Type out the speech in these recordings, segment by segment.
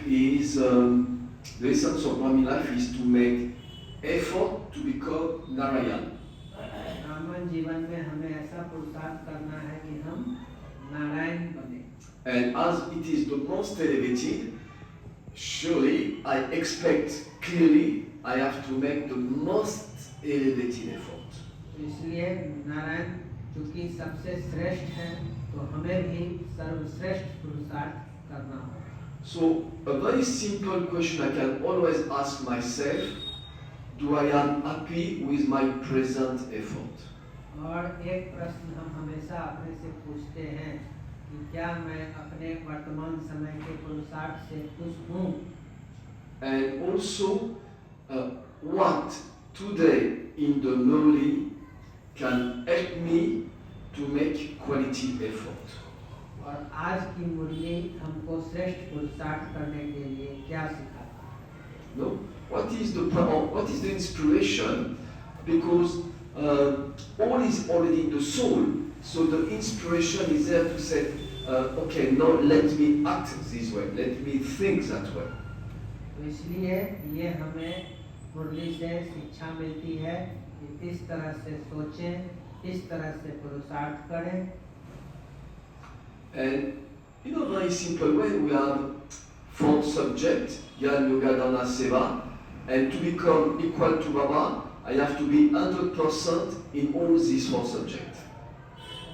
is the essence of Brahmin life is to make effort to become Narayan. ब्राह्मण जीवन में हमें ऐसा पुरुषार्थ करना है कि हम नारायण बने. And as it is the most elevated, surely I expect clearly I have to make the most elevated effort. इसलिए नारायण चूंकि सबसे श्रेष्ठ है तो हमें भी सर्वश्रेष्ठ पुरुषार्थ करना होगा. So a very simple question I can always ask myself: do I am happy with my present effort? और एक प्रश्न हम हमेशा अपने से पूछते हैं कि क्या मैं अपने वर्तमान समय के पुरुषार्थ से खुश हूँ. And also, what today in the Murli can help me to make quality effort? और आज की मुरली हमको श्रेष्ठ पुरुषार्थ करने के लिए क्या सिखाता है? No? What is the power? What is the inspiration? Because all is already in the soul. So the inspiration is there to say, okay, now let me act this way. Let me think that way. तो इसलिए ये हमें मुरली से शिक्षा मिलती है कि इस तरह से सोचें, इस तरह से पुरुषार्थ करें. And in a very simple way, we have 4 subjects: Jnana Yoga Dharana Seva. And to become equal to Baba, I have to be 100% in all these 4 subjects.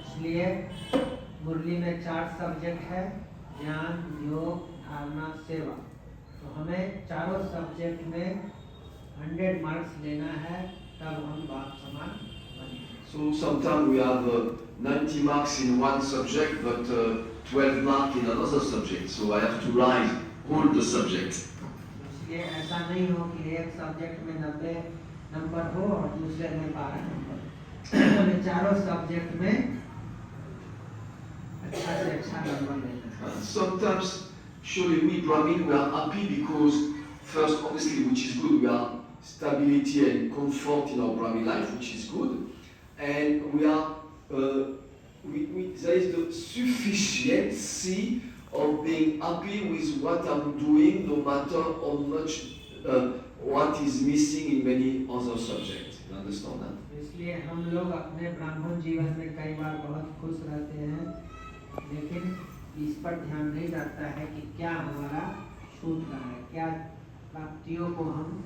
इसलिए मुरली में 4 सब्जेक्ट है: ज्ञान, योग, धारणा, सेवा. तो हमें चारों सब्जेक्ट में 100 मार्क्स लेना है, तब हम बाप समान बनेंगे. So sometimes we have 90 marks in one subject, but 12 marks in another subject. So I have to write all the subjects. इसलिए ऐसा नहीं हो कि एक सब्जेक्ट में 90 नंबर हो और दूसरे में 12 नंबर. हमें चारों सब्जेक्ट में अच्छा से अच्छा नंबर लेना है. Sometimes, surely we Brahmin, we are happy because first, obviously, which is good, we are stability and comfort in our Brahmin life, which is good, and we are there is the sufficiency of being happy with what I'm doing, no matter how much what is missing in many other subjects. You understand that? इसलिए हम लोग अपने ब्राह्मण जीवन में कई बार बहुत खुश रहते हैं, लेकिन इस पर ध्यान नहीं रहता है कि क्या हमारा छूट रहा है, क्या प्राप्तियों को हम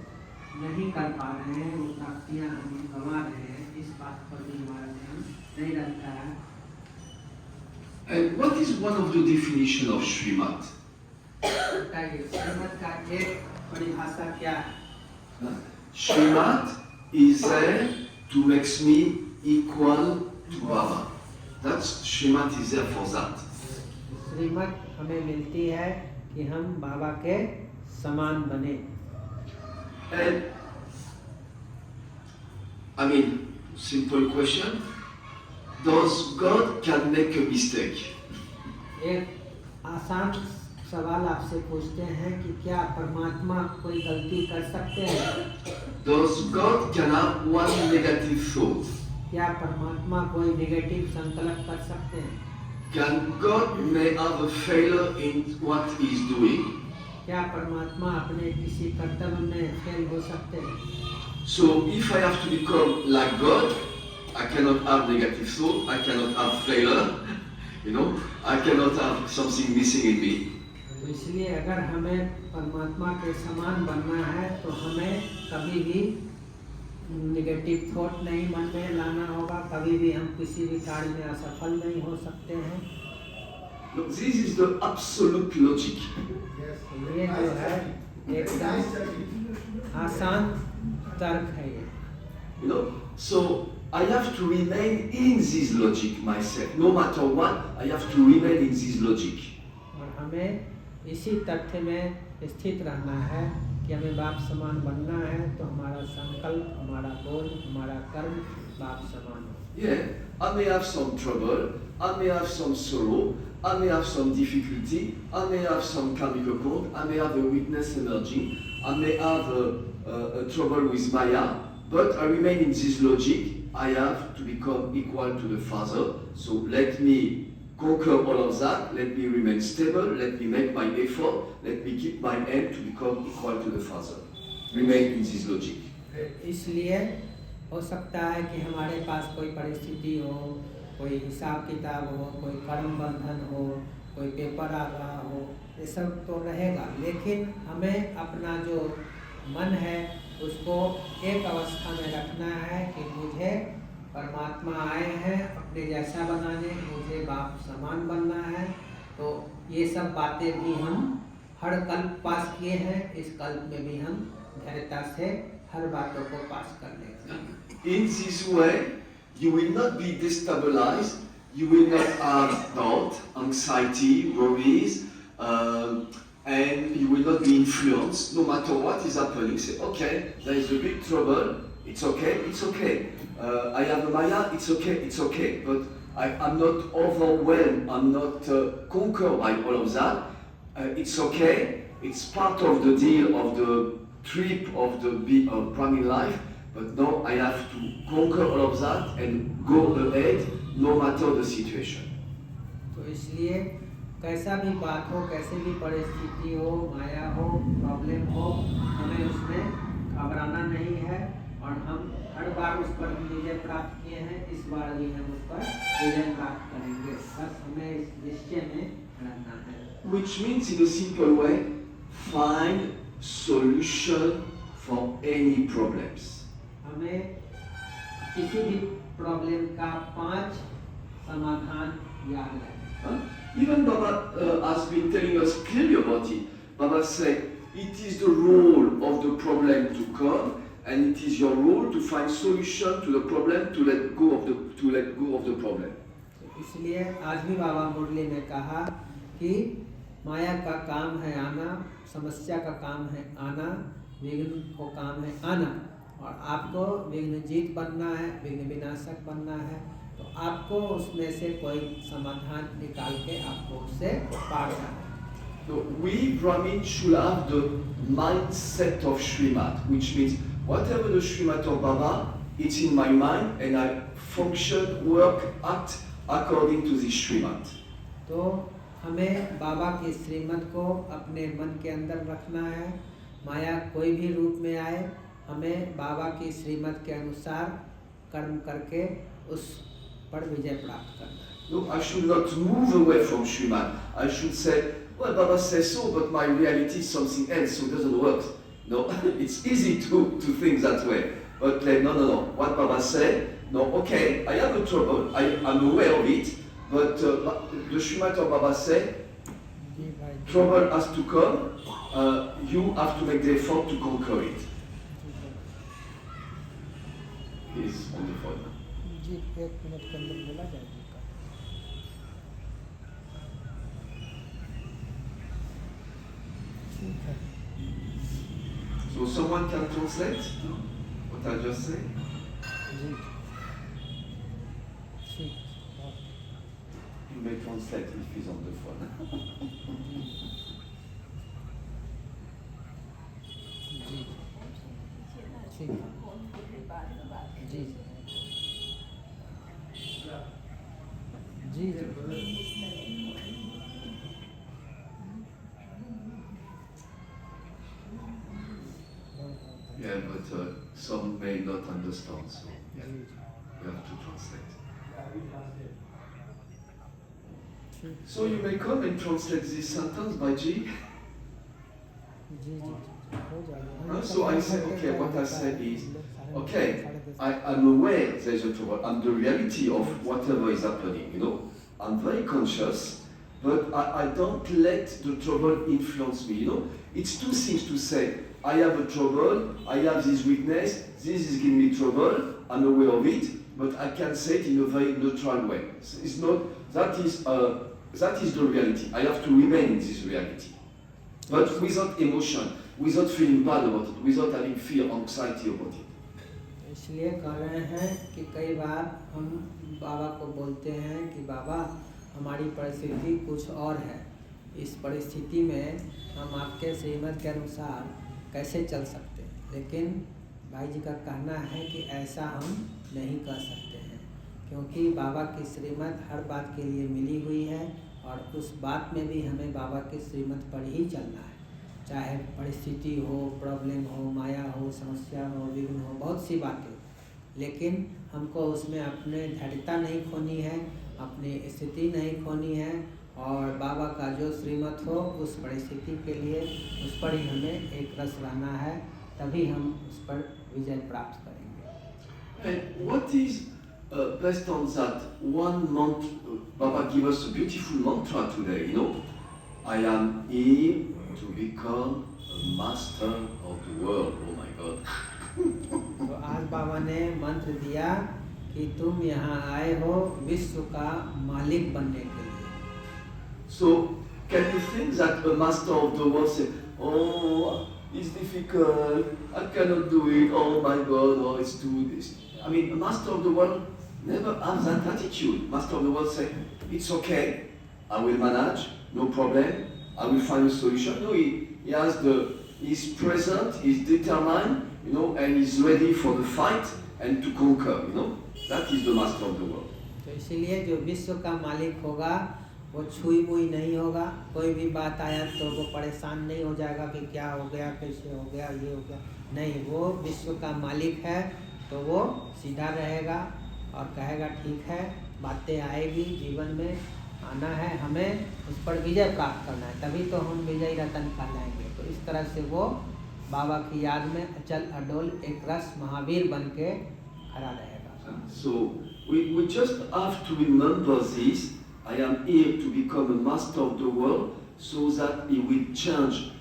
नहीं कर पा रहे हैं, वो प्राप्तियां हम गंवा रहे हैं. इस बात पर भी हमारा ध्यान नहीं रहता है. And what is one of the definition of Srimad? श्रीमत का एक परिभाषा क्या है? Srimad is there to make me equal to Baba. That's Srimad is there for that. श्रीमत हमें मिलती है कि हम बाबा के समान बने. And I mean, simple question: does God can make a mistake? एक आसान सवाल आपसे पूछते हैं कि क्या परमात्मा कोई गलती कर सकते हैं? Does God can have one negative thought? क्या परमात्मा कोई नेगेटिव संकल्प कर सकते हैं? Can God may have a failure in what he is doing? क्या परमात्मा अपने किसी कर्तव्य में फेल हो सकते हैं? So if I have to become like God, I cannot have negative thought, I cannot have failure, I cannot have something missing in me. तो इसलिए अगर हमें परमात्मा के समान बनना है तो हमें कभी भी नेगेटिव थॉट नहीं मन में लाना होगा, कभी भी हम किसी भी कार्य में असफल नहीं हो सकते हैं. Look, this is the absolute logic. ये जो है एकदम आसान तर्क है ये. So I have to remain in this logic myself. No matter what, I have to remain in this logic. और हमें इसी तथ्य में स्थित रहना है कि हमें बाप समान बनना है, तो हमारा संकल्प, हमारा बोल, हमारा कर्म बाप समान हो. Yeah, I may have some trouble, I may have some sorrow, I may have some difficulty, I may have some karmic accord, I may have a weakness emerging, I may have a trouble with Maya, but I remain in this logic. I have to become equal to the Father, so let me conquer all of that, let me remain stable, let me make my effort, let me keep my aim to become equal to the Father. Remain in this logic. इसलिए हो सकता है कि हमारे पास कोई परिस्थिति हो, कोई हिसाब किताब हो, कोई कर्म बंधन हो, कोई पेपर आ रहा हो, ये सब तो रहेगा, लेकिन हमें अपना जो मन है उसको एक अवस्था में रखना है कि मुझे परमात्मा आए हैं अपने जैसा बनाने, मुझे बाप समान बनना है। तो ये सब बातें भी हम हर कल्प पास किए हैं, इस कल्प में भी हम धैर्यता से हर बातों को पास कर लेंगे। In this way, you will not be destabilized, you will not have doubt, anxiety, worries, and you will not be influenced no matter what is happening. Say, okay, there is a big trouble, it's okay, it's okay. I have a Maya, it's okay, but I'm not overwhelmed, I'm not conquered by all of that. It's okay, it's part of the deal of the trip of the Brahmin life, but now I have to conquer all of that and go ahead no matter the situation. तो इसलिए कैसा भी बात हो, कैसी भी परिस्थिति हो, माया हो, प्रॉब्लम हो, हमें उसमें घबराना नहीं है और हम हर बार उस पर विजय प्राप्त किए हैं, इस बार भी हम उस पर विजय प्राप्त करेंगे। बस हमें इस निश्चय में रहना है। Which means, in a simple way, find solution for any problems. हमें किसी भी प्रॉब्लम का 5 समाधान याद रहे। Even Baba has been telling us clearly about it. Baba said, it is the role of the problem to come, and it is your role to find solution to the problem, to let go of the problem. इसलिए आज भी बाबा मुरली ने कहा कि माया का काम है आना, समस्या का काम है आना, विघ्न को काम है आना, और आपको विघ्न जीत बनना है, विघ्न विनाशक बनना है, तो आपको उसमें से कोई समाधान निकाल के आपको उससे पार जाना है। So we Brahmins should have the mindset of Srimad, which means whatever the Srimad of Baba, it's in my mind and I function, work, act according to this Srimad. तो हमें बाबा की श्रीमत को अपने मन के अंदर रखना है। माया कोई भी रूप में आए, हमें बाबा की श्रीमत के अनुसार कर्म करके उस पर विजय प्राप्त करना है। No, I should not move away from Srimad. I should say, well, Baba says so, but my reality is something else, so it doesn't work. No, it's easy to think that way. But no. What Baba said, no, okay, I have a trouble, I'm aware of it, but the Srimad of Baba said, trouble has to come, you have to make the effort to conquer it. He's on the phone. जी 1 minute के अंदर बोला जाएगा। ठीक है। So someone can translate what I just said? जी ठीक। You may translate if he's on the phone. जी ठीक जी जी Yeah, but some may not understand, so yeah, you have to translate. So you may come and translate this sentence by G. So I say, okay, what I said is, okay, I'm aware there's a trouble. I'm the reality of whatever is happening, you know. I'm very conscious, but I don't let the trouble influence me, you know. It's two things to say. I have a trouble, I have this weakness, this is giving me trouble, I'm aware of it, but I can say it in a very neutral way. It's not, that is the reality. I have to remain in this reality. But without emotion, without feeling bad about it, without having fear, anxiety about it. इसलिए कह रहे हैं कि कई बार हम बाबा को बोलते हैं कि बाबा हमारी परिस्थिति कुछ और है, इस परिस्थिति में हम आपके श्रीमत के अनुसार कैसे चल सकते हैं, लेकिन भाई जी का कहना है कि ऐसा हम नहीं कर सकते हैं। क्योंकि बाबा की श्रीमत हर बात के लिए मिली हुई है और उस बात में भी हमें बाबा की श्रीमत पर ही चलना है, चाहे परिस्थिति हो, प्रॉब्लम हो, माया हो, समस्या हो, विघ्न हो, बहुत सी बातें, लेकिन हमको उसमें अपने धैर्यता नहीं खोनी है, अपनी स्थिति नहीं खोनी है और बाबा का जो श्रीमत हो उस परिस्थिति के लिए उस पर ही हमें एक रस रहना है, तभी हम उस पर विजय प्राप्त करेंगे। And what is based on that one month, Baba give us a beautiful mantra today, you know. I am here to become a master of the world. Oh my God. तो आज बाबा ने मंत्र दिया कि तुम यहाँ आए हो विश्व का मालिक बनने के लिए। So, can you think that a master of the world say, oh, it's difficult, I cannot do it, oh my God, oh, it's too this. I mean, a master of the world never has that attitude. Master of the world say, it's okay, I will manage, no problem, I will find a solution. No, he has he's present, he's determined, you know, and he's ready for the fight and to conquer, you know. That is the master of the world. तो इसीलिए जो विश्व का मालिक होगा वो छुई मुई नहीं होगा, कोई भी बात आया तो वो परेशान नहीं हो जाएगा कि क्या हो गया, कैसे हो गया, ये हो गया, नहीं, वो विश्व का मालिक है तो वो सीधा रहेगा और कहेगा ठीक है, बातें आएगी जीवन में, आना है, हमें उस पर विजय प्राप्त करना है, तभी तो हम विजयी रतन कहलाएंगे। तो इस तरह से वो बाबा की याद में अचल अडोल एक रस महावीर बन के खड़ा रहेगा। So we just have to remember this. I am here to become a master of the world, so that he will change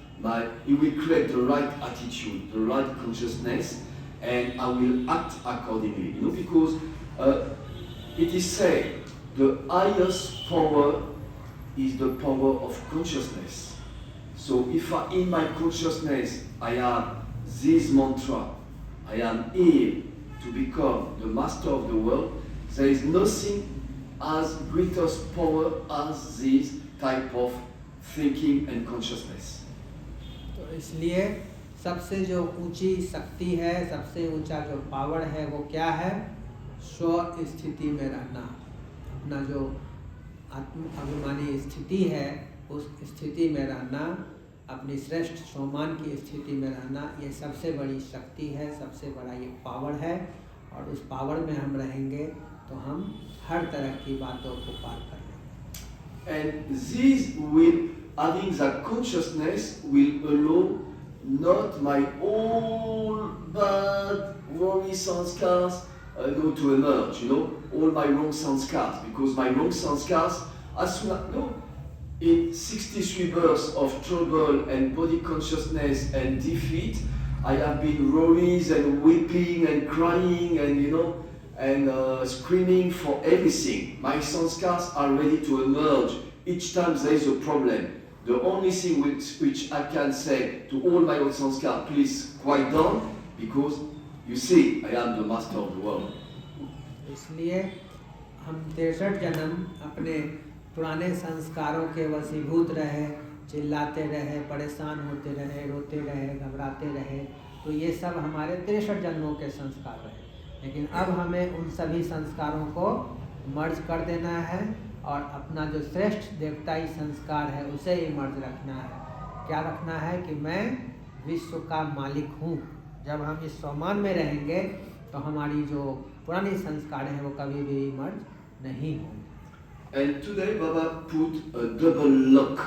he will create the right attitude, the right consciousness, and I will act accordingly. You know, because it is said the highest power is the power of consciousness. So if in my consciousness I have this mantra, I am here to become the master of the world, there is nothing as greatest power as this type of thinking and consciousness. तो इसलिए सबसे जो ऊंची शक्ति है, सबसे ऊंचा जो पावर है वो क्या है? स्व स्थिति में रहना, अपना जो आत्म अभिमानी स्थिति है उस स्थिति में रहना, अपनी श्रेष्ठ स्वमान की स्थिति में रहना, ये सबसे बड़ी शक्ति है, सबसे बड़ा ये पावर है और उस पावर में हम रहेंगे तो हम हर तरह की बातों को पार कर लेंगे। And this will, having that consciousness, will allow not my old bad worry sanskars to emerge, you know, all my wrong sanskars, because my wrong sanskars, as soon as, no, in 63 births of trouble and body consciousness and defeat, I have been worries and weeping and crying and, you know, and screaming for everything. My sanskars are ready to emerge each time there is a problem. The only thing which I can say to all my old sanskars, please quiet down, because you see, I am the master of the world. इसलिए हम 63 जन्म अपने पुराने संस्कारों के वशीभूत रहे, चिल्लाते रहे, परेशान होते रहे, रोते रहे, घबराते रहे, तो ये सब हमारे 63 जन्मों के संस्कार रहे। लेकिन अब हमें उन सभी संस्कारों को मर्ज कर देना है और अपना जो श्रेष्ठ देवताई संस्कार है उसे ही मर्ज रखना है। क्या रखना है कि मैं विश्व का मालिक हूँ। जब हम इस स्वमान में रहेंगे तो हमारी जो पुरानी संस्कार हैं वो कभी भी मर्ज नहीं होंगे। And today Baba put a double lock,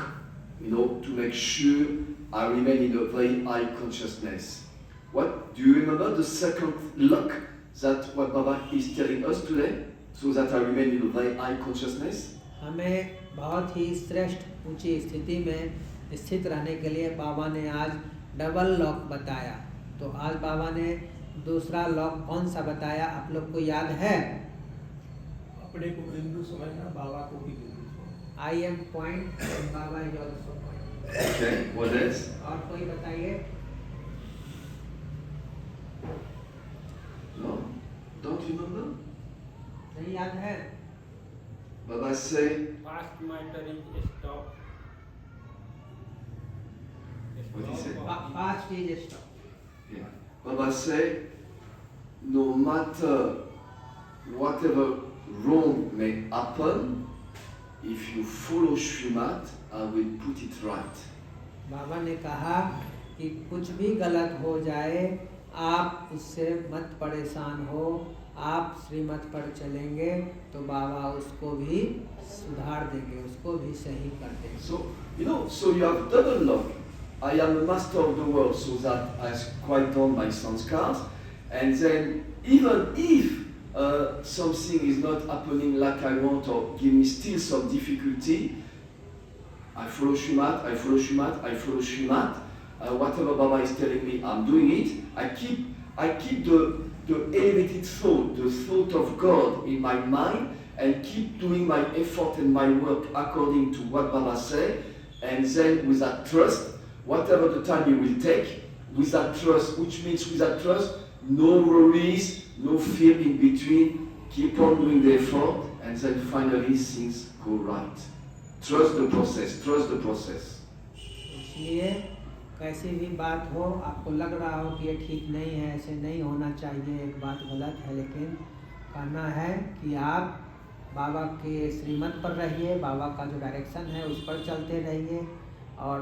you know, to make sure I remain in a very high consciousness. What do you remember the second lock that what Baba is telling us today, so that I remain in a very high consciousness? हमें बहुत ही श्रेष्ठ ऊंची स्थिति में स्थित रहने के लिए बाबा ने आज डबल लॉक बताया। तो आज बाबा ने दूसरा लॉक कौन सा बताया, आप लोग को याद है? अपने को बिंदु समझना, बाबा को भी बिंदु समझना। I am point, Baba is also point. Okay, what else? और कोई बताइए? No? Don't remember? नहीं याद है? Baba say, Past matter is stop. What he said? Past is stop. yeah. Baba say, no matter whatever wrong may happen, if you follow Srimad, I will put it right. बाबा ने कहा कि कुछ भी गलत हो जाए, आप उससे मत परेशान हो, आप श्रीमत पर चलेंगे तो बाबा उसको भी सुधार देंगे, उसको भी सही कर देंगे. So you have double luck. I am a master of the world, so that I quiet down my sanskars, and then even if something is not happening like I want or give me still some difficulty, I follow Srimad, I follow Srimad, I follow Srimad. Whatever Baba is telling me, I'm doing it. I keep the elevated thought, the thought of God in my mind, and keep doing my effort and my work according to what Baba said. And then with that trust, whatever the time it will take, with that trust, which means with that trust, no worries, no fear in between, keep on doing the effort, and then finally things go right. Trust the process, trust the process. इसलिए कैसी भी बात हो, आपको लग रहा हो कि ये ठीक नहीं है, ऐसे नहीं होना चाहिए, एक बात गलत है, लेकिन कहना है कि आप बाबा के श्रीमत पर रहिए, बाबा का जो डायरेक्शन है उस पर चलते रहिए, और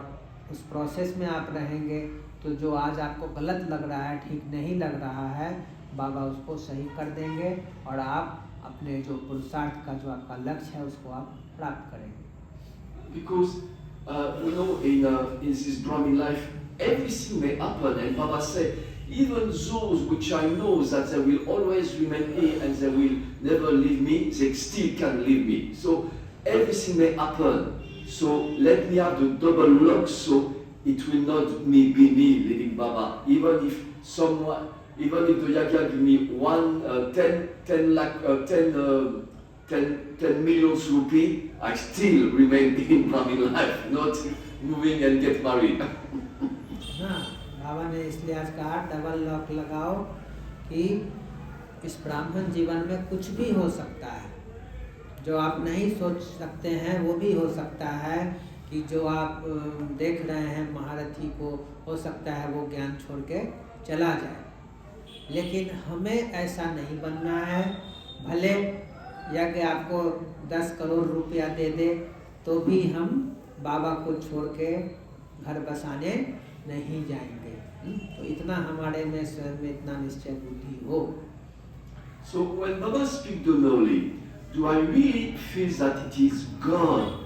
उस प्रोसेस में आप रहेंगे तो जो आज आपको गलत लग रहा है, ठीक नहीं लग रहा है, बाबा उसको सही कर देंगे और आप अपने जो पुरुषार्थ का जो आपका लक्ष्य है उसको आप प्राप्त करेंगे. Because we know in this Brahmin life, everything may happen, and Baba said, even those which I know that they will always remain here and they will never leave me, they still can leave me. So everything may happen. So let me have the double lock, so it will not be me leaving Baba. Even if the Yagya give me 10 million rupees, I still remain in Brahmin life, not moving and get married. हाँ, बाबा ने इसलिए आज कहा double lock लगाओ कि इस ब्राह्मण जीवन में कुछ भी हो सकता है, जो आप नहीं सोच सकते हैं वो भी हो सकता है, कि जो आप देख रहे हैं महारथी को, हो सकता है वो ज्ञान छोड़ के चला जाए, लेकिन हमें ऐसा नहीं बनना है. भले यज्ञ आपको 10 करोड़ रुपया दे दे तो भी हम बाबा को छोड़ के घर बसाने नहीं जाएंगे. तो इतना हमारे में स्वयं में इतना निश्चय बुद्धि हो. So when Baba speaks normally, do I really feel that it is God,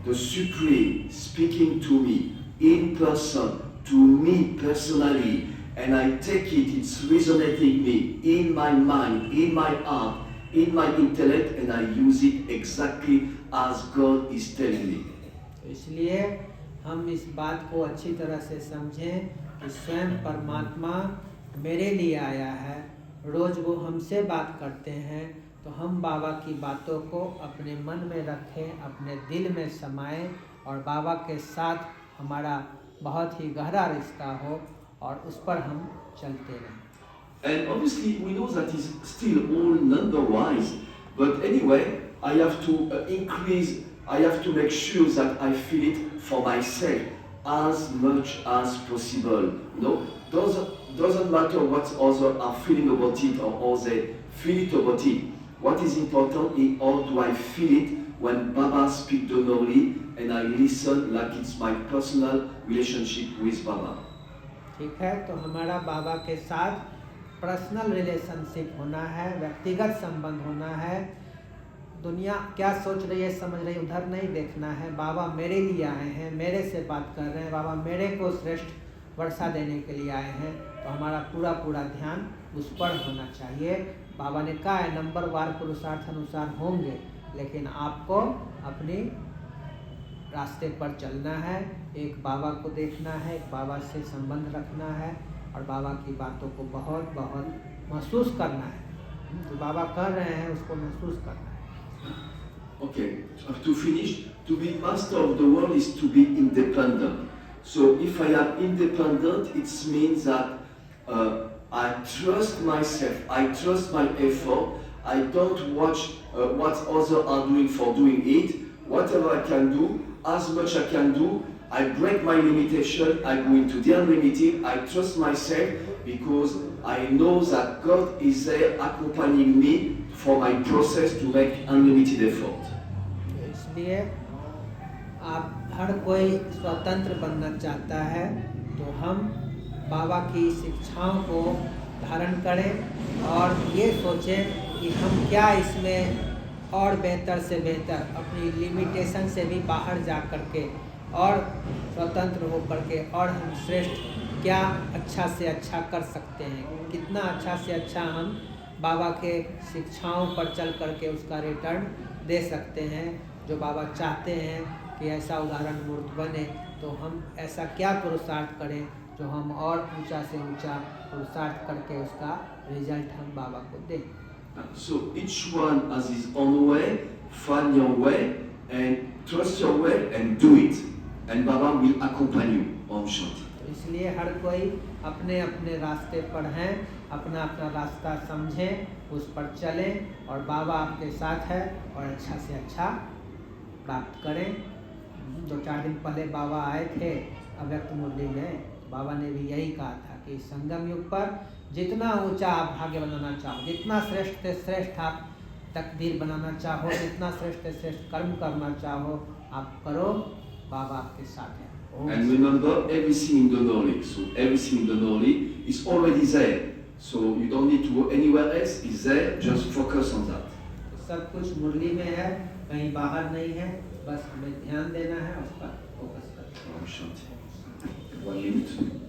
the Supreme, speaking to me in person, to me personally, and I take it, it's resonating me in my mind, in my heart, in my intellect, and I use it exactly as God is telling me. इसलिए हम इस बात को अच्छी तरह से समझें कि स्वयं परमात्मा मेरे लिए आया है, रोज़ वो हमसे बात करते हैं, तो हम बाबा की बातों को अपने मन में रखें, अपने दिल में समाएं और बाबा के साथ हमारा बहुत ही गहरा रिश्ता हो और उस पर हम चलते रहें. And obviously we know that is still all number-wise, but anyway, I have to increase, I have to make sure that I feel it for myself as much as possible. Doesn't matter what others are feeling about it or how they feel it about it. What is important is how do I feel it when Baba speaks normally and I listen like it's my personal relationship with Baba. ठीक है, तो हमारा बाबा के साथ personal relationship होना है, व्यक्तिगत संबंध होना है. दुनिया क्या सोच रही है, समझ रही है, उधर नहीं देखना है. बाबा मेरे लिए आए हैं, मेरे से बात कर रहे हैं, बाबा मेरे को श्रेष्ठ वर्षा देने के लिए आए हैं, तो हमारा पूरा ध्यान उस पर होना चाहिए. बाबा ने कहा है नंबरवार पुरुषार्थ अनुसार होंगे, लेकिन आपको अपनी रास्ते पर चलना है, एक बाबा को देखना है, एक बाबा से संबंध रखना है और बाबा की बातों को बहुत महसूस करना है. तो बाबा कह रहे हैं उसको महसूस करना है. Okay, to finish, to be master of the world is to be independent. So if I am independent, it means that I trust myself, I trust my effort, I don't watch what others are doing for doing it. Whatever I can do, as much I can do, I break my limitation, I go into the unlimited, I trust myself because I know that God is there accompanying me for my process to make unlimited effort. इसलिए आप हर कोई स्वतंत्र बनना चाहता है तो हम बाबा की शिक्षाओं को धारण करें और ये सोचें कि हम क्या इसमें और बेहतर से बेहतर अपनी लिमिटेशन से भी बाहर जा कर के और स्वतंत्र हो कर के और हम श्रेष्ठ क्या अच्छा से अच्छा कर सकते हैं, कितना अच्छा से अच्छा हम बाबा के शिक्षाओं पर चल कर के उसका रिटर्न दे सकते हैं। जो बाबा चाहते हैं कि ऐसा उदाहरण मूर्त बने, तो हम ऐसा क्या पुरुषार्थ करें जो हम और ऊंचा से ऊंचा पुरुषार्थ करके उसका रिजल्ट हम बाबा को दें। So each one has his own way, find your way and trust your way and do it. And Baba will accompany you. Om Shanti. इसलिए हर कोई अपने अपने रास्ते पर हैं, अपना अपना रास्ता समझें, उस पर चलें और बाबा आपके साथ है और अच्छा से अच्छा प्राप्त करें। 2-4 दिन पहले बाबा आए थे अव्यक्त मुरली में, बाबा ने भी यही कहा था कि संगम युग पर जितना ऊंचा आप भाग्य बनाना चाहो, जितना श्रेष्ठ से श्रेष्ठ आप तकदीर बनाना चाहो, जितना श्रेष्ठ से श्रेष्ठ कर्म करना चाहो आप करो, बाबा आपके साथ है। And remember everything in the knowledge. So everything in the knowledge is already there. So you don't need to go anywhere else. It's there. Just focus on that. सब कुछ मुरली में है, कहीं बाहर नहीं है, बस हमें ध्यान देना है, उस पर फोकस करना है। Om Shanti. 1 minute.